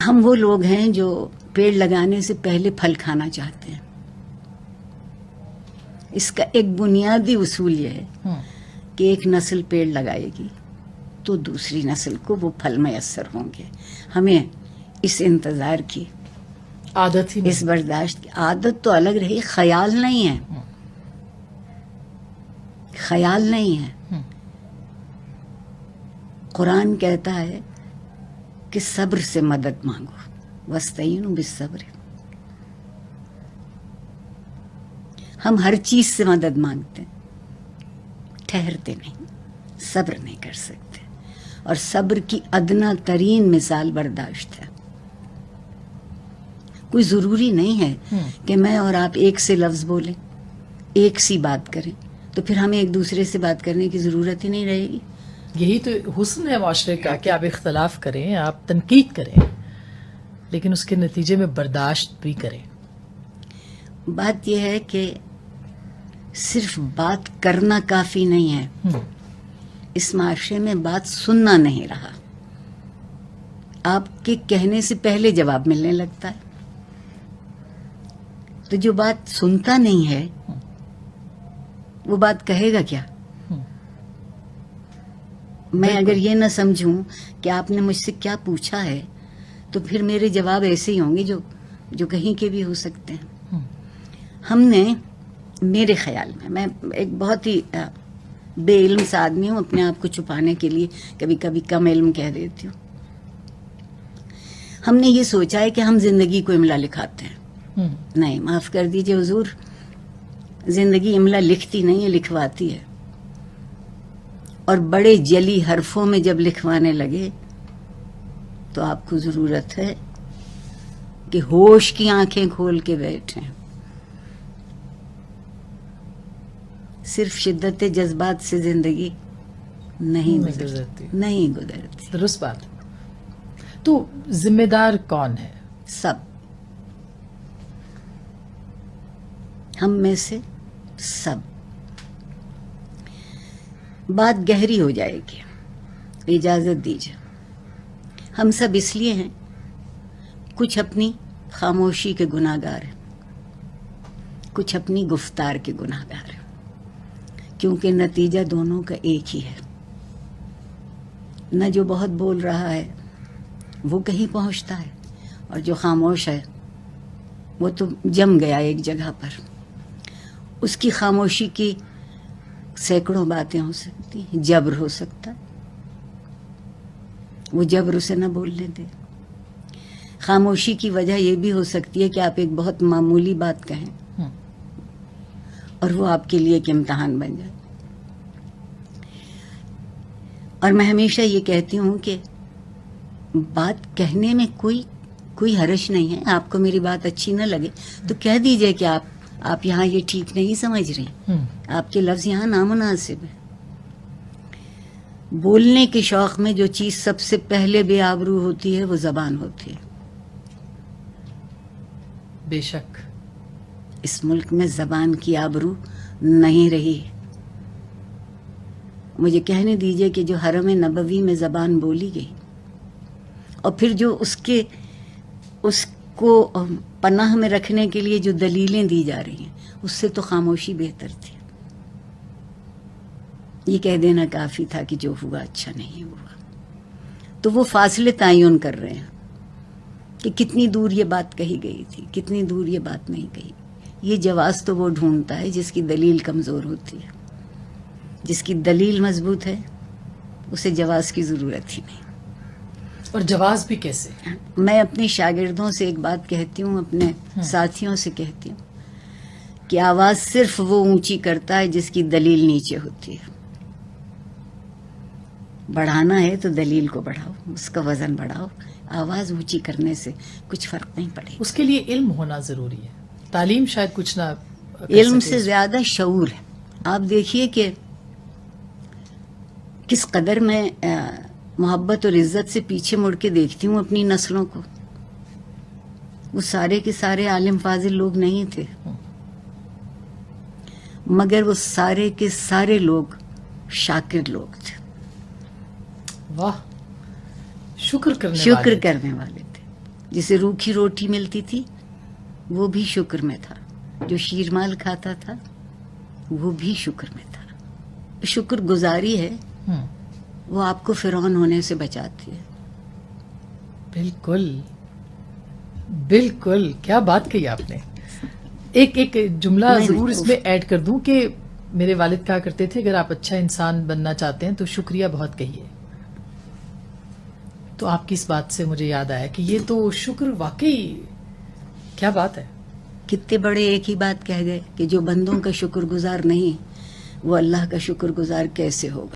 ہم وہ لوگ ہیں جو پیڑ لگانے سے پہلے پھل کھانا چاہتے ہیں. اس کا ایک بنیادی اصول یہ ہے کہ ایک نسل پیڑ لگائے گی تو دوسری نسل کو وہ پھل میسر ہوں گے. ہمیں اس انتظار کی عادت ہی نہیں. اس برداشت کی عادت تو الگ رہی، خیال نہیں ہے. خیال نہیں ہے. قرآن کہتا ہے کہ صبر سے مدد مانگو، وَاسْتَعِینُوا بِالصَّبْرِ. ہم ہر چیز سے مدد مانگتے ہیں، ٹھہرتے نہیں، صبر نہیں کر سکتے. اور صبر کی ادنا ترین مثال برداشت ہے. کوئی ضروری نہیں ہے کہ میں اور آپ ایک سے لفظ بولیں، ایک سی بات کریں، تو پھر ہمیں ایک دوسرے سے بات کرنے کی ضرورت ہی نہیں رہے گی. یہی تو حسن ہے معاشرے کا کہ آپ اختلاف کریں، آپ تنقید کریں، لیکن اس کے نتیجے میں برداشت بھی کریں. بات یہ ہے کہ صرف بات کرنا کافی نہیں ہے. اس معاشرے میں بات سننا نہیں رہا. آپ کے کہنے سے پہلے جواب ملنے لگتا ہے. تو جو بات سنتا نہیں ہے وہ بات کہے گا کیا؟ میں اگر یہ نہ سمجھوں کہ آپ نے مجھ سے کیا پوچھا ہے تو پھر میرے جواب ایسے ہی ہوں گے جو کہیں کے بھی ہو سکتے ہیں. ہم نے، میرے خیال میں ایک بہت ہی بے علم سا آدمی ہوں، اپنے آپ کو چھپانے کے لیے کبھی کبھی کم علم کہہ دیتی ہوں. ہم نے یہ سوچا ہے کہ ہم زندگی کو املا لکھاتے ہیں. نہیں، معاف کر دیجئے حضور، زندگی املا لکھتی نہیں ہے، لکھواتی ہے. اور بڑے جلی حرفوں میں جب لکھوانے لگے تو آپ کو ضرورت ہے کہ ہوش کی آنکھیں کھول کے بیٹھیں. صرف شدت جذبات سے زندگی نہیں گزرتی. درست بات. تو ذمہ دار کون ہے؟ سب، ہم میں سے سب. بات گہری ہو جائے گی، اجازت دیجیے. ہم سب اس لیے ہیں، کچھ اپنی خاموشی کے گناہ گار ہیں، کچھ اپنی گفتار کے گناہ گار ہیں، کیونکہ نتیجہ دونوں کا ایک ہی ہے. نہ جو بہت بول رہا ہے وہ کہیں پہنچتا ہے، اور جو خاموش ہے وہ تو جم گیا ایک جگہ پر. اس کی خاموشی کی سینکڑوں باتیں ہو سکتی ہیں، جبر ہو سکتا ہے، وہ جبر اسے نہ بولنے دے. خاموشی کی وجہ یہ بھی ہو سکتی ہے کہ آپ ایک بہت معمولی بات کہیں اور وہ آپ کے لیے ایک امتحان بن جائے. اور میں ہمیشہ یہ کہتی ہوں کہ بات کہنے میں کوئی حرج نہیں ہے. آپ کو میری بات اچھی نہ لگے تو کہہ دیجئے کہ آپ یہاں یہ ٹھیک نہیں سمجھ رہے، آپ کے لفظ یہاں نامناسب ہے. بولنے کے شوق میں جو چیز سب سے پہلے بے آبرو ہوتی ہے وہ زبان ہوتی ہے. بے شک. اس ملک میں زبان کی آبرو نہیں رہی. مجھے کہنے دیجئے کہ جو حرم نبوی میں زبان بولی گئی اور پھر جو اس کو پناہ میں رکھنے کے لیے جو دلیلیں دی جا رہی ہیں، اس سے تو خاموشی بہتر تھی. یہ کہہ دینا کافی تھا کہ جو ہوا اچھا نہیں ہوا. تو وہ فاصلے تعین کر رہے ہیں کہ کتنی دور یہ بات کہی گئی تھی، کتنی دور یہ بات نہیں کہی. یہ جواز تو وہ ڈھونڈتا ہے جس کی دلیل کمزور ہوتی ہے. جس کی دلیل مضبوط ہے اسے جواز کی ضرورت ہی نہیں. اور جواز بھی کیسے؟ میں اپنے شاگردوں سے ایک بات کہتی ہوں، اپنے ساتھیوں سے کہتی ہوں کہ آواز صرف وہ اونچی کرتا ہے جس کی دلیل نیچے ہوتی ہے. بڑھانا ہے تو دلیل کو بڑھاؤ، اس کا وزن بڑھاؤ. آواز اونچی کرنے سے کچھ فرق نہیں پڑے. اس کے لیے علم ہونا ضروری ہے. تعلیم شاید کچھ نہ علم سے زیادہ شعور ہے. آپ دیکھیے کہ کس قدر میں محبت اور عزت سے پیچھے مڑ کے دیکھتی ہوں اپنی نسلوں کو. وہ سارے کے سارے عالم فاضل لوگ نہیں تھے، مگر وہ سارے کے سارے لوگ شاکر لوگ تھے. واہ، شکر کرنے والے تھے. جسے روکھی روٹی ملتی تھی وہ بھی شکر میں تھا، جو شیرمال کھاتا تھا وہ بھی شکر میں تھا. شکر گزاری ہے وہ آپ کو فرعون ہونے سے بچاتی ہے. بالکل بالکل، کیا بات کہی آپ نے. ایک جملہ نہیں، ضرور اس میں ایڈ کر دوں کہ میرے والد کہا کرتے تھے اگر آپ اچھا انسان بننا چاہتے ہیں تو شکریہ بہت کہیے. تو آپ کی اس بات سے مجھے یاد آیا کہ یہ تو شکر واقعی کیا بات ہے. کتنے بڑے ایک ہی بات کہہ گئے کہ جو بندوں کا شکر گزار نہیں وہ اللہ کا شکر گزار کیسے ہوگا.